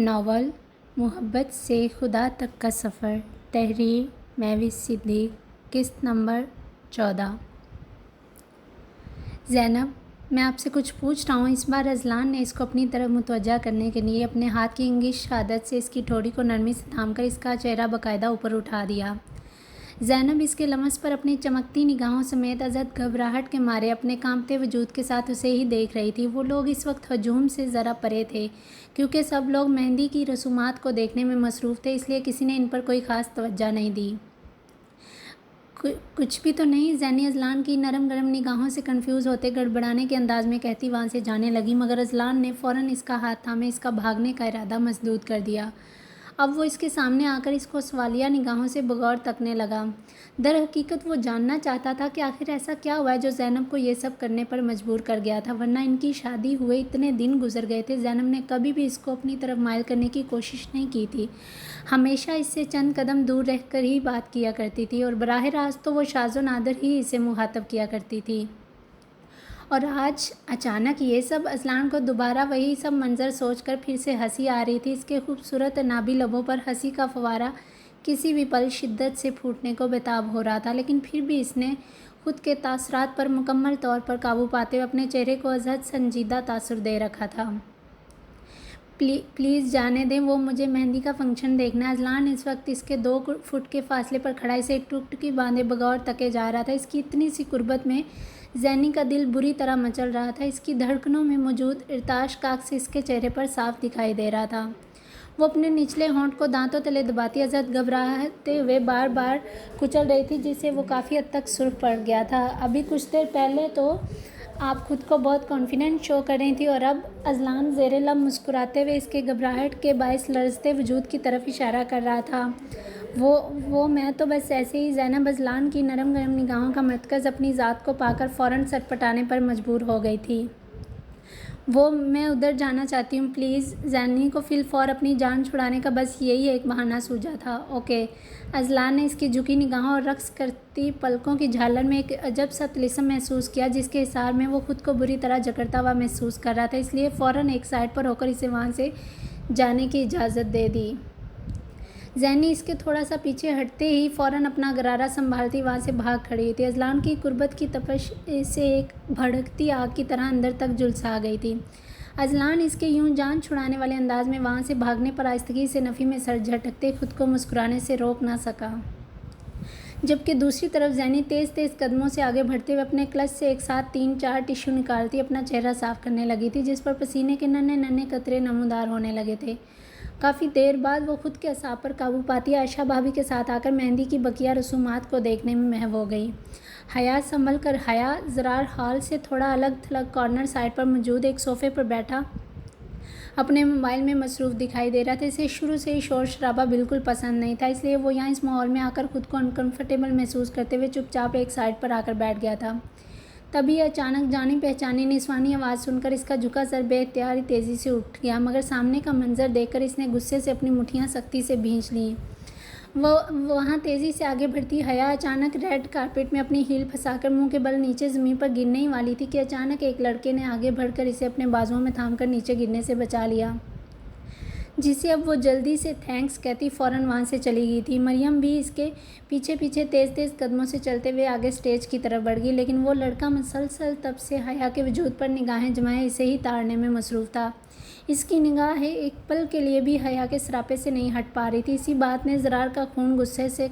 Novel मोहब्बत से खुदा तक का सफ़र, तहरीर महविश सिद्दीक, किस्त नंबर 14। ज़ैनब, मैं आपसे कुछ पूछ रहा हूँ। इस बार अज़लान ने इसको अपनी तरफ मुतवज्जा करने के लिए अपने हाथ की इंगिश आदत से इसकी ठोड़ी को नरमी से थामकर इसका चेहरा बाकायदा ऊपर उठा दिया। ज़ैनब इसके लमस पर अपनी चमकती निगाहों समेत अज़द घबराहट के मारे अपने कांपते वजूद के साथ उसे ही देख रही थी। वो लोग इस वक्त हजूम से ज़रा परे थे, क्योंकि सब लोग मेहंदी की रसूमात को देखने में मसरूफ़ थे, इसलिए किसी ने इन पर कोई ख़ास तवज्जो नहीं दी। कुछ भी तो नहीं, ज़ैनी अज़लान की नरम गरम निगाहों से कंफ्यूज होते गड़बड़ाने के अंदाज में कहती वहाँ से जाने लगी, मगर अज़लान ने फ़ौरन इसका हाथ थामे इसका भागने का इरादा मसदूद कर दिया। अब वो इसके सामने आकर इसको सवालिया निगाहों से बगौर तकने लगा। दर हकीकत वो जानना चाहता था कि आखिर ऐसा क्या हुआ है जो ज़ैनब को ये सब करने पर मजबूर कर गया था, वरना इनकी शादी हुए इतने दिन गुजर गए थे, ज़ैनब ने कभी भी इसको अपनी तरफ माइल करने की कोशिश नहीं की थी। हमेशा इससे चंद कदम दूर रहकर ही बात किया करती थी और बराह रास्त तो वो शाज़ो नादर ही इसे मुखातब किया करती थी। और आज अचानक ये सब अज़लान को दोबारा वही सब मंज़र सोचकर फिर से हंसी आ रही थी। इसके खूबसूरत नाबी लबों पर हंसी का फवारा किसी भी पल शिद्दत से फूटने को बेताब हो रहा था, लेकिन फिर भी इसने खुद के तासरात पर मुकम्मल तौर पर काबू पाते हुए अपने चेहरे को अज़हद संजीदा तासुर दे रखा था। प्लीज़ जाने दें, वो मुझे मेहंदी का फंक्शन देखना है। अज़लान इस वक्त इसके 2 फुट के फासले पर खड़ा इसे टुकटुकी बांधे बगौर तके जा रहा था। इसकी इतनी सी कुर्बत में ज़ैनी का दिल बुरी तरह मचल रहा था। इसकी धड़कनों में मौजूद इर्ताश काक से इसके चेहरे पर साफ दिखाई दे रहा था। वो अपने निचले होंठ को दांतों तले दबाती अज़हद घबराते हुए बार बार कुचल रही थी, जिससे वो काफ़ी हद तक सुर्ख पड़ गया था। अभी कुछ देर पहले तो आप खुद को बहुत कॉन्फिडेंट शो कर रही थी, और अब अज़लान ज़ेरे लब मुस्कुराते हुए इसके घबराहट के बायस लरज़ते वजूद की तरफ इशारा कर रहा था। वो मैं तो बस ऐसे ही। ज़ैनब अज़लान की नरम गरम निगाहों का मरकज़ अपनी ज़ात को पाकर फ़ौरन सटपटाने पर मजबूर हो गई थी। मैं उधर जाना चाहती हूँ, प्लीज़। ज़ैनी को फ़िलफ़ौर अपनी जान छुड़ाने का बस यही एक बहाना सूझा था। ओके। अज़लान ने इसकी झुकी निगाहों और रक्स करती पलकों की झालर में एक अजब सा तिलिस्म महसूस किया, जिसके हिसार में वो खुद को बुरी तरह जकड़ता हुआ महसूस कर रहा था। इसलिए फ़ौरन एक साइड पर होकर इसे वहाँ से जाने की इजाज़त दे दी। ज़ैनी इसके थोड़ा सा पीछे हटते ही फ़ौरन अपना गरारा संभालती वहाँ से भाग खड़ी थी। अज़लान की कुर्बत की तपश से एक भड़कती आग की तरह अंदर तक झुलसा गई थी। अज़लान इसके यूं जान छुड़ाने वाले अंदाज में वहाँ से भागने पर आहिस्तगी से नफ़ी में सर झटकते खुद को मुस्कुराने से रोक ना सका, जबकि दूसरी तरफ ज़ैनी तेज़ तेज़ कदमों से आगे बढ़ते हुए अपने क्लच से एक साथ 3-4 टिश्यू निकालती अपना चेहरा साफ़ करने लगी थी, जिस पर पसीने के नन्हे नन्हे कतरे नमूदार होने लगे थे। काफ़ी देर बाद वो खुद के असाब पर काबू पाती आयशा भाभी के साथ आकर मेहंदी की बकिया रसूमात को देखने में महव हो गई। हया संभल कर ज़रार हॉल से थोड़ा अलग थलग कॉर्नर साइड पर मौजूद एक सोफ़े पर बैठा अपने मोबाइल में मसरूफ़ दिखाई दे रहा था। इसे शुरू से ही शोर शराबा बिल्कुल पसंद नहीं था, इसलिए वो यहाँ इस माहौल में आकर खुद को अनकंफर्टेबल महसूस करते हुए चुपचाप एक साइड पर आकर बैठ गया था। तभी अचानक जानी पहचानी निस्वानी आवाज़ सुनकर इसका झुका सर बेइख्तियार ही तेज़ी से उठ गया, मगर सामने का मंजर देखकर इसने गुस्से से अपनी मुठ्ठियाँ सख्ती से भींच लीं। वो वहाँ तेज़ी से आगे बढ़ती हया अचानक रेड कारपेट में अपनी हील फंसाकर मुंह के बल नीचे ज़मीन पर गिरने ही वाली थी कि अचानक एक लड़के ने आगे बढ़कर इसे अपने बाजुओं में थामकर नीचे गिरने से बचा लिया, जिसे अब वो जल्दी से थैंक्स कहती फ़ौरन वहाँ से चली गई थी। मरियम भी इसके पीछे पीछे तेज़ तेज़ कदमों से चलते हुए आगे स्टेज की तरफ बढ़ गई, लेकिन वो लड़का मुसलसल तब से हया के वजूद पर निगाहें जमाए इसे ही ताड़ने में मसरूफ़ था। इसकी निगाहें एक पल के लिए भी हया के सरापे से नहीं हट पा रही थी। इसी बात ने ज़रार का खून गुस्से से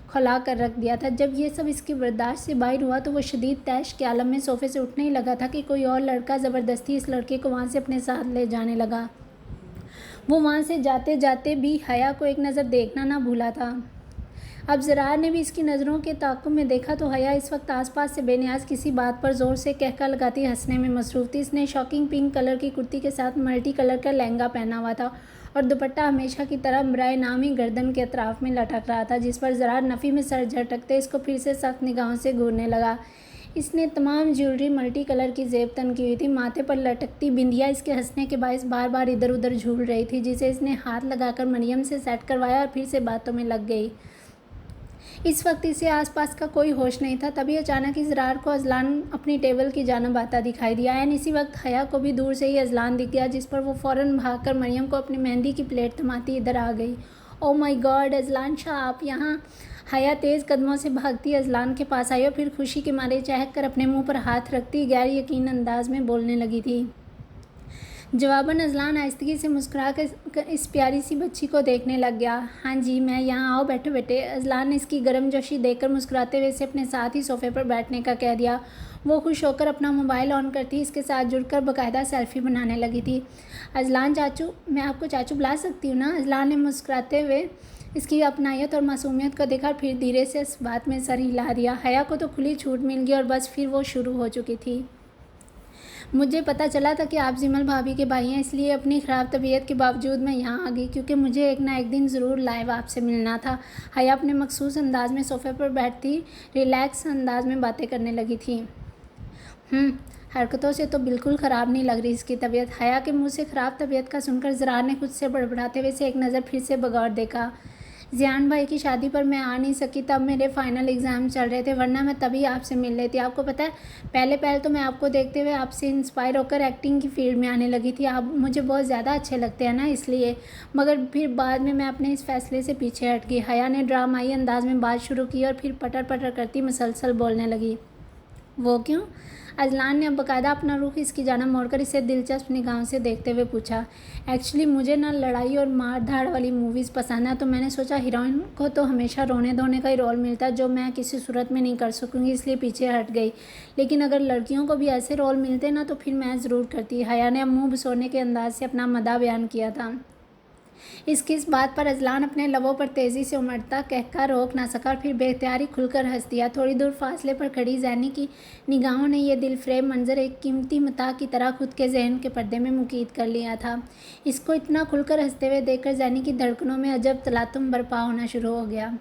खौला कर रख दिया था। जब ये सब इसकी बर्दाश्त से बाहर हुआ तो वो शदीद तैश के आलम में सोफ़े से उठने ही लगा था कि कोई और लड़का ज़बरदस्ती इस लड़के को वहाँ से अपने साथ ले जाने लगा। वो वहाँ से जाते जाते भी हया को एक नज़र देखना ना भूला था। अब ज़रार ने भी इसकी नज़रों के ताक़ुब में देखा तो हया इस वक्त आसपास से बेनियाज किसी बात पर ज़ोर से कहका लगाती हंसने में मसरूफ़ थी। इसने शॉकिंग पिंक कलर की कुर्ती के साथ मल्टी कलर का लहंगा पहना हुआ था और दुपट्टा हमेशा की तरह बराए नाम ही गर्दन के अतराफ़ में लटक रहा था, जिस पर ज़रार नफ़ी में सर झटकते इसको फिर से सख्त निगाहों से घूरने लगा। इसने तमाम ज्वेलरी मल्टी कलर की जेब तन की हुई थी। माथे पर लटकती बिंदिया इसके हंसने के बायस बार बार इधर उधर झूल रही थी, जिसे इसने हाथ लगाकर मरियम से सेट करवाया और फिर से बातों में लग गई। इस वक्त इसे आसपास का कोई होश नहीं था। तभी अचानक इज़रार को अजलान अपनी टेबल की जानब आता दिखाई दिया। एंड इसी वक्त हया को भी दूर से ही अजलान दिख गया, जिस पर वो फ़ौरन भागकर मरियम को अपनी मेहंदी की प्लेट थमाती इधर आ गई। Oh my God Azlan Shah, आप यहाँ। हया तेज़ कदमों से भागती अजलान के पास आई और फिर खुशी के मारे चहक कर अपने मुंह पर हाथ रखती गैर यकीन अंदाज में बोलने लगी थी। जवाबन अजलान आहिस्तगी से मुस्कुरा कर इस प्यारी सी बच्ची को देखने लग गया। हाँ जी, मैं यहाँ, आओ बैठो बेटे। अजलान ने इसकी गर्मजोशी देखकर मुस्कुराते हुए इसे अपने साथ ही सोफ़े पर बैठने का कह दिया। वो खुश होकर अपना मोबाइल ऑन करती इसके साथ जुड़कर बाकायदा सेल्फ़ी बनाने लगी थी। अजलान चाचू, मैं आपको चाचू बुला सकती हूँ ना? अजलान ने मुस्कुराते हुए इसकी अपनायत और मासूमियत को देखा, फिर धीरे से इस बात में सर हिला दिया। हया को तो खुली छूट मिल गई और बस फिर वो शुरू हो चुकी थी। मुझे पता चला था कि आप जिमल भाभी के भाई हैं, इसलिए अपनी ख़राब तबीयत के बावजूद मैं यहाँ आ गई, क्योंकि मुझे एक ना एक दिन ज़रूर लाइव आपसे मिलना था। हया अपने मखसूस अंदाज में सोफ़े पर बैठती रिलैक्स अंदाज में बातें करने लगी थी। हरकतों से तो बिल्कुल ख़राब नहीं लग रही इसकी तबीयत। हया के मुंह से ख़राब तबीयत का सुनकर ज़रार ने खुद से बड़बड़ाते हुए से एक नज़र फिर से बगौर देखा। ज़ियान भाई की शादी पर मैं आ नहीं सकी, तब मेरे फाइनल एग्ज़ाम चल रहे थे, वरना मैं तभी आपसे मिल लेती। आपको पता है, पहले तो मैं आपको देखते हुए आपसे इंस्पायर होकर एक्टिंग की फील्ड में आने लगी थी। आप मुझे बहुत ज़्यादा अच्छे लगते हैं ना, इसलिए। मगर फिर बाद में मैं अपने इस फैसले से पीछे हट गई। हया ने ड्रामाई अंदाज में बात शुरू की और फिर पटर पटर करती मुसलसल बोलने लगी। वो क्यों? अजलान ने अब बाकायदा अपना रुख इसकी जानब मोड़कर इसे दिलचस्प निगाहों से देखते हुए पूछा। एक्चुअली मुझे ना लड़ाई और मार धाड़ वाली मूवीज़ पसंद है, तो मैंने सोचा हीरोइन को तो हमेशा रोने धोने का ही रोल मिलता है, जो मैं किसी सूरत में नहीं कर सकूँगी, इसलिए पीछे हट गई। लेकिन अगर लड़कियों को भी ऐसे रोल मिलते ना तो फिर मैं ज़रूर करती। हया ने अब मुँह बसोरने के अंदाज से अपना मदा बयान किया था। इसकी इस बात पर अजलान अपने लबों पर तेज़ी से उमड़ता कहकर रोक ना सका और फिर बेख्तियारी खुलकर हंस दिया। थोड़ी दूर फासले पर खड़ी ज़ैनी की निगाहों ने यह दिलफ्रेब मंजर एक कीमती मता की तरह खुद के जहन के पर्दे में मुकीद कर लिया था। इसको इतना खुलकर हंसते हुए देखकर ज़ैनी की धड़कनों में अजब तलातुम बर्पा होना शुरू हो गया।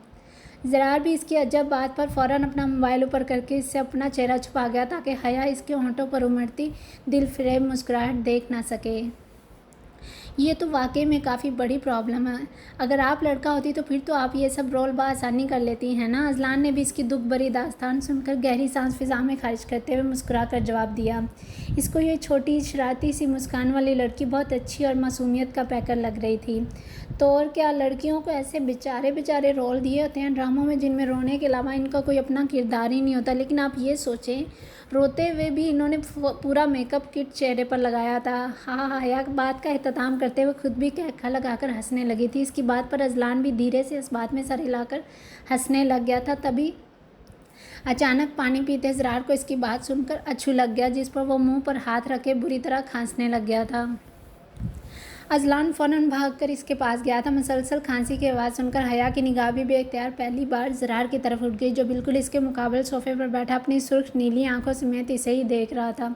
ज़रार भी इसकी अजब बात पर फ़ौरन अपना मोबाइल ऊपर करके इससे अपना चेहरा छुपा गया, ताकि हया इसके होंठों पर उमड़ती दिलफ्रेब मुस्कुराहट देख ना सके। ये तो वाकई में काफ़ी बड़ी प्रॉब्लम है। अगर आप लड़का होती तो फिर तो आप ये सब रोल बआसानी कर लेती हैं ना। अजलान ने भी इसकी दुख भरी दास्तान सुनकर गहरी सांस फिजा में खारिज करते हुए मुस्कुरा कर जवाब दिया। इसको ये छोटी शरारती सी मुस्कान वाली लड़की बहुत अच्छी और मासूमियत का पैकर लग रही थी। तो और क्या, लड़कियों को ऐसे बेचारे रोल दिए होते हैं ड्रामों में, जिनमें रोने के अलावा इनका कोई अपना किरदार ही नहीं होता। लेकिन आप ये सोचें, रोते हुए भी इन्होंने पूरा मेकअप किट चेहरे पर लगाया था। हाँ, हया बात का एहतमाम करते हुए खुद भी कहका लगाकर हंसने लगी थी। इसकी बात पर अजलान भी धीरे से इस बात में सर हिलाकर हंसने लग गया था। तभी अचानक पानी पीते ज़रार को इसकी बात सुनकर अछू लग गया, जिस पर वो मुंह पर हाथ रखे बुरी तरह खांसने लग गया था। अजलान फ़ौरन भागकर इसके पास गया था। मुसलसल खांसी की आवाज़ सुनकर हया की निगाह भी बेख्तियार पहली बार ज़रार की तरफ उठ गई, जो बिल्कुल इसके मुकाबले सोफ़े पर बैठा अपनी सुर्ख नीली आंखों समेत इसे ही देख रहा था।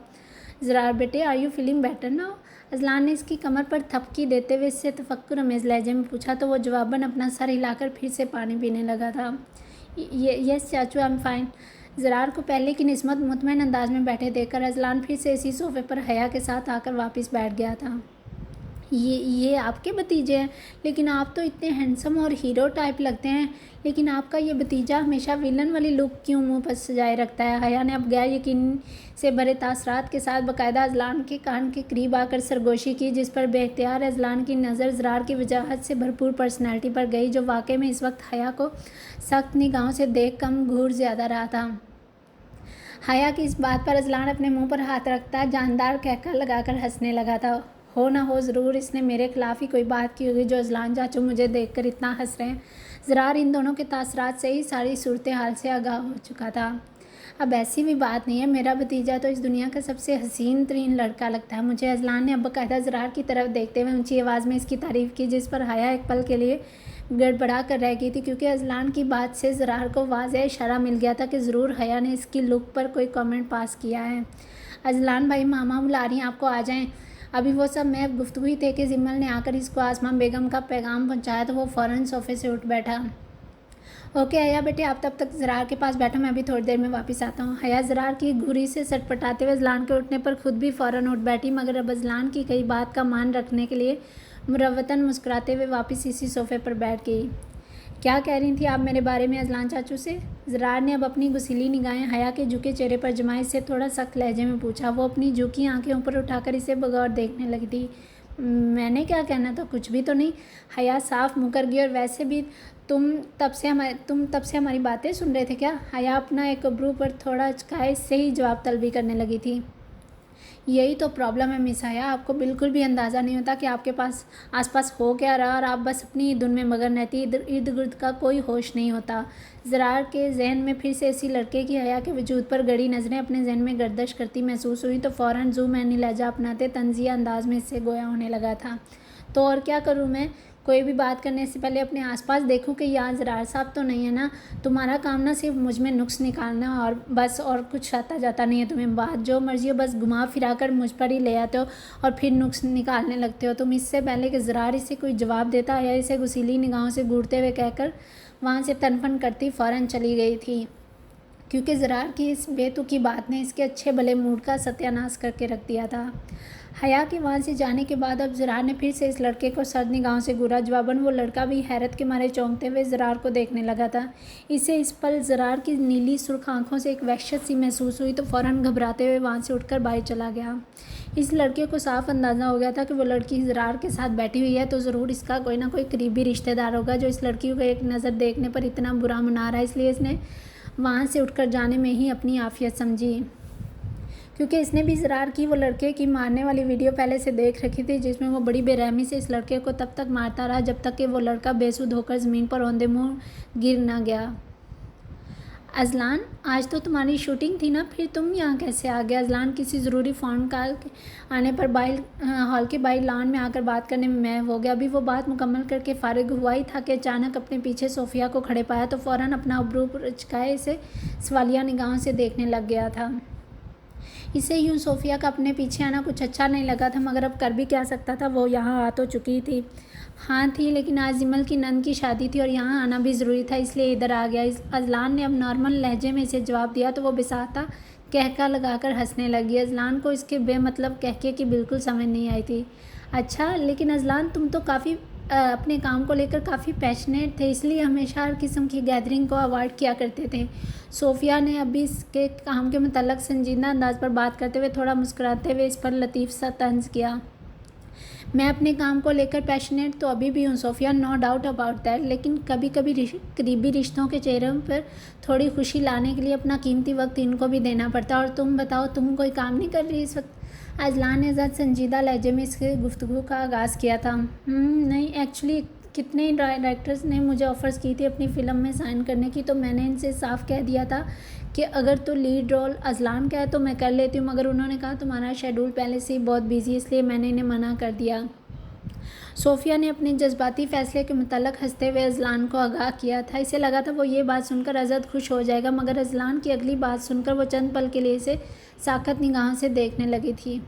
ज़रार बेटे, are you feeling better now? Ajlan ने इसकी कमर पर थपकी देते हुए इससे तफक्कुर अमेज़ लहजे में पूछा, तो वो जवाबन अपना सर हिलाकर फिर से पानी पीने लगा था। यस चाचू, आई एम फाइन। ज़रार को पहले की निस्बत मुतमईन अंदाज में बैठे देखकर अजलान फिर से इसी सोफ़े पर हया के साथ आकर वापस बैठ गया था। ये आपके भतीजे हैं, लेकिन आप तो इतने हैंडसम और हीरो टाइप लगते हैं, लेकिन आपका ये भतीजा हमेशा विलन वाली लुक क्यों मुंह पर सजाए रखता है? हया ने अब गैर यकीन से भरे तासरात के साथ बाकायदा अजलान के कान के करीब आकर सरगोशी की, जिस पर बेख्तियार अजलान की नज़र ज़रार की वजाहत से भरपूर पर्सनैलिटी पर गई, जो वाकई में इस वक्त हया को सख्त निगाहों से देख कम घूर ज़्यादा रहा था। हया की इस बात पर अजलान अपने मुंह पर हाथ रखता जानदार कहकर लगाकर हंसने लगा था। हो ना हो, ज़रूर इसने मेरे खिलाफ ही कोई बात की होगी, जो अजलान चाचू मुझे देखकर इतना हंस रहे हैं। ज़रार इन दोनों के तासरात से ही सारी सूरत हाल से आगाह हो चुका था। अब ऐसी भी बात नहीं है, मेरा भतीजा तो इस दुनिया का सबसे हसीन तरीन लड़का लगता है मुझे। अजलान ने अब बाकायदा ज़रार की तरफ देखते हुए ऊंची आवाज़ में इसकी तारीफ़ की, जिस पर हया एक पल के लिए गड़बड़ा कर रह गई थी, क्योंकि अजलान की बात से ज़रार को वाज़ेह इशारा मिल गया था कि ज़रूर हया ने इसकी लुक पर कोई कमेंट पास किया है। अजलान भाई, मामा बुला रही हैं आपको, आ जाएं। अभी वो सब मैं गुफ्तगू ही थे कि जिम्मल ने आकर इसको आसमां बेगम का पैगाम पहुंचाया, तो वो फ़ौरन सोफ़े से उठ बैठा। ओके हया बेटे, आप तब तक ज़रार के पास बैठो, मैं अभी थोड़ी देर में वापस आता हूँ। हया ज़रार की घुरी से सटपटाते हुए अजलान के उठने पर खुद भी फ़ौरन उठ बैठी, मगर अब अजलान की कई बात का मान रखने के लिए मुरव्वतन मुस्कुराते हुए वापस इसी सोफ़े पर बैठ गई। क्या कह रही थी आप मेरे बारे में अजलान चाचू से? ज़रार ने अब अपनी गुस्सीली निगाहें हया के झुके चेहरे पर जमाई से थोड़ा सख्त लहजे में पूछा। वो अपनी झुकी आंखें ऊपर उठाकर इसे बगौर देखने लगी थी। मैंने क्या कहना था? कुछ भी तो नहीं। हया साफ मुकर गई। और वैसे भी तुम तब से हमारी बातें सुन रहे थे क्या? हया अपना एक अब्रू पर थोड़ा झुकाए से ही जवाब तलबी करने लगी थी। यही तो प्रॉब्लम है मिस हया, आपको बिल्कुल भी अंदाज़ा नहीं होता कि आपके पास आसपास हो क्या रहा और आप बस अपनी धुन में मगन रहती। इर्द गिर्द का कोई होश नहीं होता। ज़रार के जहन में फिर से इसी लड़के की हया के वजूद पर गड़ी नज़रें अपने जहन में गर्दश करती महसूस हुई तो फ़ौरन जू मैनी लहजा अपनाते तंजिया अंदाज में इससे गोया होने लगा था। तो और क्या करूँ मैं? कोई भी बात करने से पहले अपने आसपास देखूं कि यहाँ ज़रार साहब तो नहीं है ना। तुम्हारा काम ना सिर्फ मुझ में नुक्स निकालना और बस, और कुछ आता जाता नहीं है तुम्हें। बात जो मर्जी हो बस घुमा फिरा कर मुझ पर ही ले आते हो और फिर नुक्स निकालने लगते हो तुम। इससे पहले कि ज़रार इसे कोई जवाब देता या इसे गुस्सीली निगाहों से घूरते हुए कहकर वहाँ से तनफन करती फ़ौरन चली गई थी, क्योंकि ज़रार की इस बेतुकी बात ने इसके अच्छे भले मूड का सत्यानाश करके रख दिया था। हया के वहाँ से जाने के बाद अब ज़रार ने फिर से इस लड़के को सर्द निगाहों से घूरा। जवाबन वो लड़का भी हैरत के मारे चौंकते हुए ज़रार को देखने लगा था। इसे इस पल ज़रार की नीली सुर्ख आंखों से एक वहशत सी महसूस हुई तो फ़ौरन घबराते हुए वहाँ से उठकर बाहर चला गया। इस लड़के को साफ अंदाज़ा हो गया था कि वो लड़की ज़रार के साथ बैठी हुई है तो ज़रूर इसका कोई ना कोई करीबी रिश्तेदार होगा जो इस लड़की को एक नज़र देखने पर इतना बुरा मना रहा है। इसलिए इसने वहाँ से उठकर जाने में ही अपनी आफियत समझी, क्योंकि इसने भी ज़रार की वो लड़के की मारने वाली वीडियो पहले से देख रखी थी, जिसमें वो बड़ी बेरहमी से इस लड़के को तब तक मारता रहा जब तक कि वो लड़का बेसुध होकर ज़मीन पर औंधे मुँह गिर ना गया। अजलान, आज तो तुम्हारी शूटिंग थी ना, फिर तुम यहाँ कैसे आ गया? अजलान किसी ज़रूरी फ़ोन कॉल आने पर हॉल के बाहर लॉन में आकर बात करने में महव हो गया। अभी वो बात मुकम्मल करके फ़ारिग हुआ ही था कि अचानक अपने पीछे सोफ़िया को खड़े पाया तो फ़ौरन अपना अब्रू चुकाए इसे सवालिया निगाहों से देखने लग गया था। इसे यूं सोफ़िया का अपने पीछे आना कुछ अच्छा नहीं लगा था, मगर अब कर भी क्या सकता था? वो यहाँ आ तो चुकी थी। हाँ थी, लेकिन आज जिमल की नंद की शादी थी और यहाँ आना भी ज़रूरी था, इसलिए इधर आ गया। अजलान ने अब नॉर्मल लहजे में इसे जवाब दिया तो वो बिसाता कहका लगाकर हंसने लगी। अजलान को इसके बेमतलब कहके की बिल्कुल समझ नहीं आई थी। अच्छा, लेकिन अजलान तुम तो काफ़ी अपने काम को लेकर काफ़ी पैशनेट थे, इसलिए हमेशा हर किस्म की गैदरिंग को अवॉइड किया करते थे। सोफ़िया ने अभी इसके काम के मुतल्लक संजीदा अंदाज पर बात करते हुए थोड़ा मुस्कुराते हुए इस पर लतीफ़ सा तंज किया। मैं अपने काम को लेकर पैशनेट तो अभी भी हूँ Sofia, no doubt about that, लेकिन कभी कभी करीबी रिश्तों के चेहरों पर थोड़ी खुशी लाने के लिए अपना कीमती वक्त इनको भी देना पड़ता है। और तुम बताओ, तुम कोई काम नहीं कर रही इस वक्त? अजलान ने ज़्यादा संजीदा लहजे में इसके गुफ्तगू का आगाज़ किया था। नहीं, एक्चुअली कितने ही डायरेक्टर्स ने मुझे ऑफ़र्स की थी अपनी फ़िल्म में साइन करने की, तो मैंने इनसे साफ कह दिया था कि अगर तो लीड रोल अजलान का है तो मैं कर लेती हूँ, मगर उन्होंने कहा तुम्हारा शेड्यूल पहले से ही बहुत बिजी है, इसलिए मैंने इन्हें मना कर दिया। सोफ़िया ने अपने जज्बाती फ़ैसले के मुतल्लक हंसते हुए अजलान को आगाह किया था। इसे लगा था वो ये बात सुनकर अज़द खुश हो जाएगा, मगर अजलान की अगली बात सुनकर वो चंद पल के लिए इसे साख़त निगाहों से देखने लगी थी।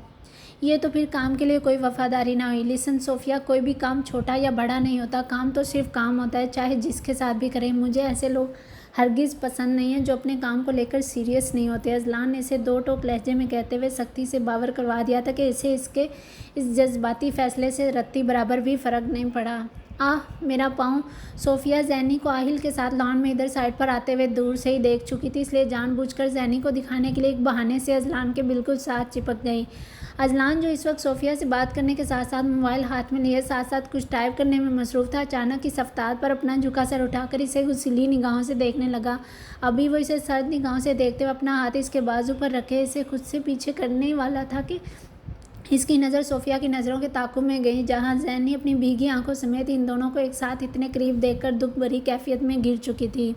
ये तो फिर काम के लिए कोई वफ़ादारी ना हुई। लिसन सोफ़िया, कोई भी काम छोटा या बड़ा नहीं होता, काम तो सिर्फ काम होता है, चाहे जिसके साथ भी करें। मुझे ऐसे लोग हरगिज़ पसंद नहीं हैं जो अपने काम को लेकर सीरियस नहीं होते। अजलान ने इसे दो टोक लहजे में कहते हुए सख्ती से बावर करवा दिया था कि इसे इसके इस जज्बाती फ़ैसले से रत्ती बराबर भी फ़र्क नहीं पड़ा। मेरा पाँव। सोफ़िया जैनी को आहिल के साथ लॉन में इधर साइड पर आते हुए दूर से ही देख चुकी थी, इसलिए जानबूझकर जैनी को दिखाने के लिए एक बहाने से अजलान के बिल्कुल साथ चिपक गई। अजलान, जो इस वक्त सोफ़िया से बात करने के साथ साथ मोबाइल हाथ में लिए साथ साथ कुछ टाइप करने में मसरूफ़ था, अचानक इस अफ्तार पर अपना झुका सर उठाकर इसे गुस्सीली निगाहों से देखने लगा। अभी वो इसे सर्द निगाहों से देखते हुए अपना हाथ इसके बाजू पर रखे इसे खुद से पीछे करने वाला था कि इसकी नज़र सोफ़िया की नज़रों के ताक़ुब में गई, जहाँ जैनी अपनी भीगी आंखों समेत इन दोनों को एक साथ इतने करीब देखकर दुख भरी कैफियत में गिर चुकी थी।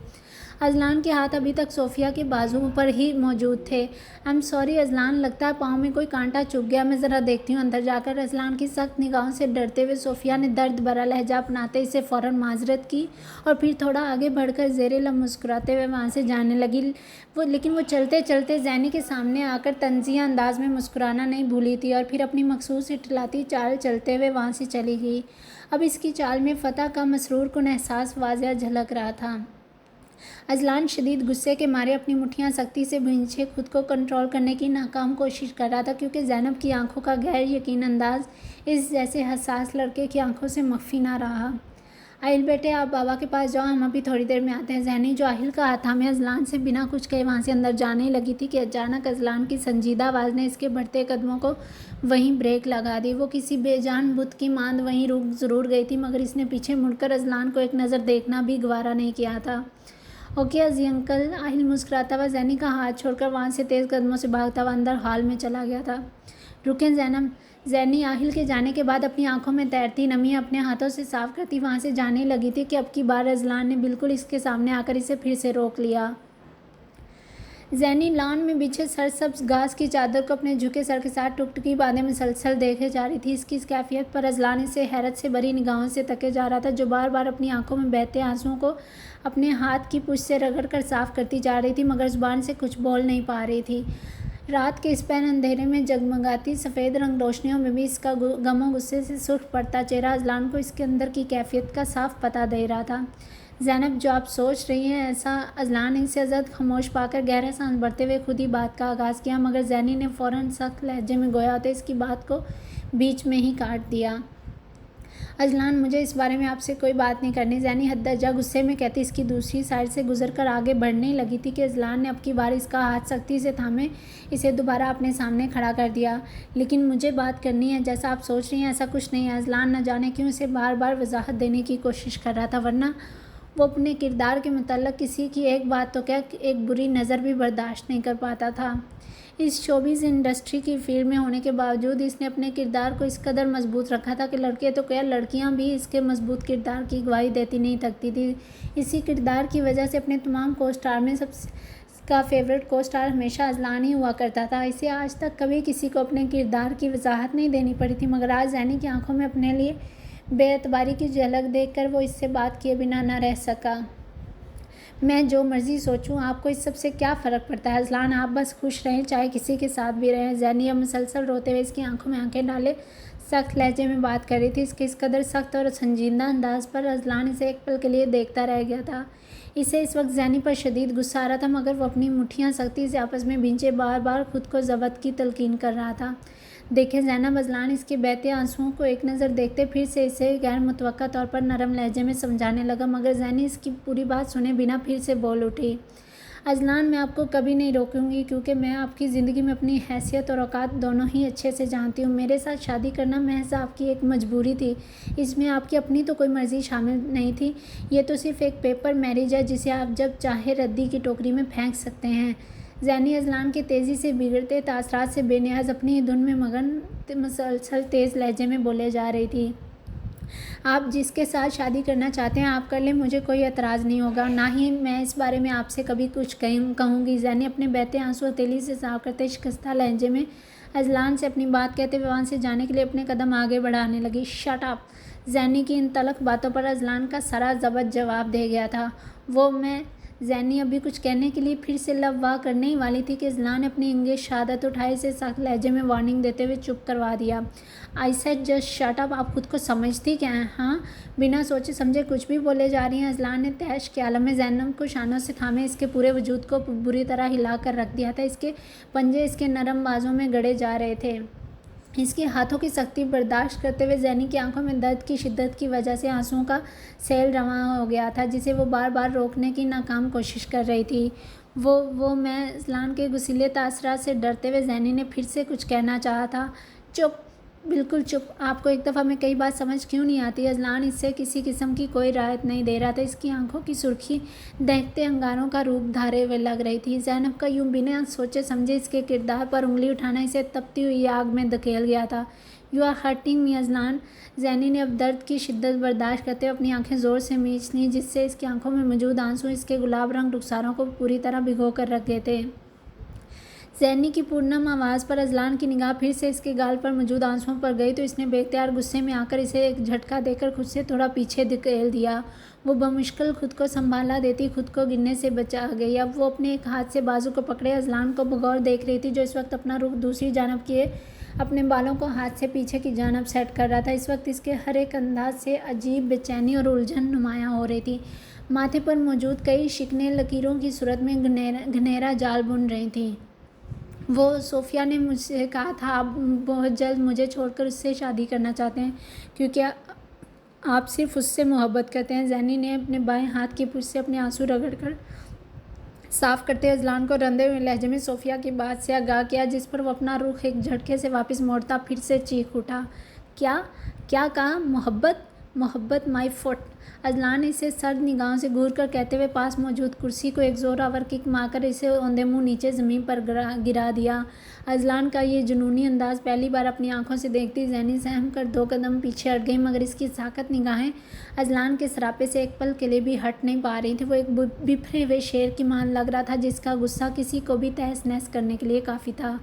अजलान के हाथ अभी तक सोफ़िया के बाजू पर ही मौजूद थे। आई एम सॉरी अजलान, लगता है पाँव में कोई कांटा चुभ गया, मैं ज़रा देखती हूँ अंदर जाकर। अजलान की सख्त निगाहों से डरते हुए सोफ़िया ने दर्द भरा लहजा अपनाते इसे फ़ौरन माजरत की और फिर थोड़ा आगे बढ़कर ज़ेरे लब मुस्कुराते हुए वहाँ से जाने लगी। लेकिन वो चलते चलते जैनी के सामने आकर तंज़िया अंदाज में मुस्कुराना नहीं भूली थी और फिर अपनी मखसूस इटलाती चाल चलते हुए वहाँ से चली गई। अब इसकी चाल में फ़तह का मसरूर कुन एहसास वाज़िया झलक रहा था। अजलान शदीद गुस्से के मारे अपनी मुट्ठियां सख्ती से भींचे खुद को कंट्रोल करने की नाकाम कोशिश कर रहा था, क्योंकि ज़ैनब की आंखों का गैर यकीन अंदाज इस जैसे हसास लड़के की आंखों से मख्फी ना रहा। आहिल बेटे, आप बाबा के पास जाओ, हम अभी थोड़ी देर में आते हैं। ज़ैनी जो आहिल का हाथ थामे अजलान से बिना कुछ कहे वहाँ से अंदर जाने लगी थी कि अचानक अजलान की संजीदा आवाज़ ने इसके बढ़ते कदमों को वहीं ब्रेक लगा दी। वो किसी बेजान बुत की मांद वहीं रुक ज़रूर गई थी, मगर इसने पीछे मुड़कर अजलान को एक नज़र देखना भी गवारा नहीं किया था। ओके अजी अंकल, आहिल मुस्कुराता हुआ ज़ैनी का हाथ छोड़कर वहाँ से तेज़ कदमों से भागता हुआ अंदर हॉल में चला गया था। रुकें ज़ैनब। ज़ैनी आहिल के जाने के बाद अपनी आंखों में तैरती नमी अपने हाथों से साफ करती वहाँ से जाने लगी थी कि अब की बार अजलान ने बिल्कुल इसके सामने आकर इसे फिर से रोक लिया। ज़ैनी लॉन में बिछे सरसब्ज घास की चादर को अपने झुके सर के साथ टुकटुकी बांधे मुसलसल देखे जा रही थी। इसकी इस कैफियत पर अजलान इसे हैरत से भरी निगाहों से तके जा रहा था, जो बार बार अपनी आंखों में बहते आंसुओं को अपने हाथ की पूंछ से रगड़ कर साफ करती जा रही थी, मगर ज़ुबान से कुछ बोल नहीं पा रही थी। रात के इस पैन अंधेरे में जगमगाती सफ़ेद रंग रोशनियों में भी इसका गमों गुस्से से सुर्ख पड़ता चेहरा अजलान को इसके अंदर की कैफियत का साफ पता दे रहा था। ज़ैनब, जो आप सोच रही हैं ऐसा। अजलान ने इसे अज़द खामोश पाकर गहरा सांस भरते हुए खुद ही बात का आगाज़ किया, मगर ज़ैनी ने फ़ौरन सख्त लहजे में गोया होते इसकी बात को बीच में ही काट दिया। अजलान, मुझे इस बारे में आपसे कोई बात नहीं करनी। ज़ैनी हद्दर्जा गुस्से में कहती इसकी दूसरी साइड से गुजरकर आगे बढ़ने लगी थी कि अजलान ने अब की बार इसका हाथ सख्ती से थामे इसे दोबारा अपने सामने खड़ा कर दिया। लेकिन मुझे बात करनी है, जैसा आप सोच रही हैं ऐसा कुछ नहीं है। अजलान न जाने क्यों इसे बार बार वजाहत देने की कोशिश कर रहा था, वरना वो अपने किरदार के मुतल्लक किसी की एक बात तो क्या एक बुरी नज़र भी बर्दाश्त नहीं कर पाता था। इस शोबिज़ इंडस्ट्री की फील्ड में होने के बावजूद इसने अपने किरदार को इस कदर मजबूत रखा था कि लड़के तो क्या लड़कियां भी इसके मजबूत किरदार की गवाही देती नहीं थकती थी। इसी किरदार की वजह से अपने तमाम को स्टार में सबसे का फेवरेट को स्टार हमेशा अजलान ही हुआ करता था। इसे आज तक कभी किसी को अपने किरदार की वजाहत नहीं देनी पड़ी थी, मगर आज ज़ैनी की आंखों में अपने लिए बेएतबारी की झलक देखकर वो इससे बात किए बिना न रह सका। मैं जो मर्ज़ी सोचूं, आपको इस सब से क्या फ़र्क पड़ता है अजलान? आप बस खुश रहें, चाहे किसी के साथ भी रहें। ज़ैनी अब मुसलसल रोते हुए इसकी आंखों में आंखें डाले सख्त लहजे में बात कर रही थी। इसके इस कदर सख्त और संजीदा अंदाज पर अजलान इसे एक पल के लिए देखता रह गया था। इसे इस वक्त ज़ैनी पर शदीद गुस्सा आ रहा था, मगर वो अपनी मुट्ठियाँ सख्ती से आपस में भींचे बार बार खुद को ज़ब्त की तलकीन कर रहा था। देखें ज़ैनब, अजलान इसके बहते आंसुओं को एक नज़र देखते फिर से इसे गैर मुतवक्का तौर पर नरम लहजे में समझाने लगा, मगर ज़ैनी इसकी पूरी बात सुने बिना फिर से बोल उठी। अजलान, मैं आपको कभी नहीं रोकूंगी, क्योंकि मैं आपकी ज़िंदगी में अपनी हैसियत और औकात दोनों ही अच्छे से जानती हूँ। मेरे साथ शादी करना महज आपकी एक मजबूरी थी, इसमें आपकी अपनी तो कोई मर्ज़ी शामिल नहीं थी। ये तो सिर्फ एक पेपर मैरिज है जिसे आप जब चाहे रद्दी की टोकरी में फेंक सकते हैं। ज़ैनी अजलान के तेज़ी से बिगड़ते तासरात से बेनियाज अपनी ही धुन में मगन मुसलसल तेज़ लहजे में बोले जा रही थी। आप जिसके साथ शादी करना चाहते हैं आप कर लें, मुझे कोई एतराज़ नहीं होगा, ना ही मैं इस बारे में आपसे कभी कुछ कहूँगी। ज़ैनी अपने बहते आंसू हथेली से साफ करते शिकस्ता लहजे में अजलान से अपनी बात कहते हुए वहाँ से जाने के लिए अपने कदम आगे बढ़ाने लगी। Shut up! ज़ैनी की इन तलख बातों पर अजलान का सरा ज़बत जवाब दे गया था। ज़ैनी अभी कुछ कहने के लिए फिर से लब वाह करने ही वाली थी कि अजलान ने अपनी इंग्लिश शहादत उठाई से सख्त लहजे में वार्निंग देते हुए चुप करवा दिया। I said just shut up! आप खुद को समझती क्या हैं? हाँ, बिना सोचे समझे कुछ भी बोले जा रही हैं। अजलान ने तैश के आलम में ज़ैनब को शानों से थामे इसके पूरे वजूद को बुरी तरह हिला कर रख दिया था। इसके पंजे इसके नरम बाजों में गड़े जा रहे थे। इसके हाथों की सख्ती बर्दाश्त करते हुए ज़ैनी की आंखों में दर्द की शिद्दत की वजह से आंसुओं का सैल रवां हो गया था, जिसे वो बार बार रोकने की नाकाम कोशिश कर रही थी। मैं अजलान के गुस्सीले तासरात से डरते हुए ज़ैनी ने फिर से कुछ कहना चाहा था। चुप! बिल्कुल चुप! आपको एक दफ़ा में कई बात समझ क्यों नहीं आती? अजलान इससे किसी किस्म की कोई राहत नहीं दे रहा था। इसकी आंखों की सुर्खी दहकते अंगारों का रूप धारे हुए लग रही थी। ज़ैनब का यूं बिना सोचे समझे इसके किरदार पर उंगली उठाना इसे तपती हुई आग में धकेल गया था। You are hurting me Ajlan! Zaini ने अब दर्द की शिद्दत बर्दाश्त करते हुए अपनी आंखें ज़ोर से मींच लीं, जिससे इसकी आंखों में मौजूद आंसू इसके गुलाब रंग रुखसारों को पूरी तरह भिगो कर रख गए थे। ज़ैनी की पूर्णम आवाज़ पर अजलान की निगाह फिर से इसके गाल पर मौजूद आंसुओं पर गई तो इसने बेख्तियार गुस्से में आकर इसे एक झटका देकर खुद से थोड़ा पीछे धकेल दिया। वो बमुश्किल खुद को संभाला देती खुद को गिरने से बचा गई। अब वो अपने एक हाथ से बाजू को पकड़े अजलान को बगौर देख रही थी, जो इस वक्त अपना रुख दूसरी जानब किए अपने बालों को हाथ से पीछे की जानब सेट कर रहा था। इस वक्त इसके हर एक अंदाज से अजीब बेचैनी और उलझन नुमायाँ हो रही थी। माथे पर मौजूद कई शिकने लकीरों की सूरत में घनेरा जाल बुन रही थी। वो सोफिया ने मुझसे कहा था आप बहुत जल्द मुझे छोड़कर उससे शादी करना चाहते हैं, क्योंकि आप सिर्फ उससे मोहब्बत करते हैं। ज़ैनी ने अपने बाएं हाथ की पुछ से अपने आंसू रगड़कर साफ करते हुए अजलान को रंधे हुए लहजे में सोफिया की बात से आगाह किया, जिस पर वो अपना रुख एक झटके से वापस मोड़ता फिर से चीख उठा। क्या क्या कहा? मोहब्बत? मोहब्बत माई फुट। अजलान ने इसे सर्द निगाहों से घूर कर कहते हुए पास मौजूद कुर्सी को एक जोरावर किक मारकर इसे औंधे मुंह नीचे ज़मीन पर गिरा दिया। अजलान का ये जुनूनी अंदाज पहली बार अपनी आंखों से देखती ज़ैनी सहम कर 2 कदम पीछे हट गई, मगर इसकी साकत निगाहें अजलान के सरापे से एक पल के लिए भी हट नहीं पा रही थी। वो एक बिफरे हुए शेर की मान लग रहा था, जिसका गुस्सा किसी को भी तहस नहस करने के लिए काफ़ी था।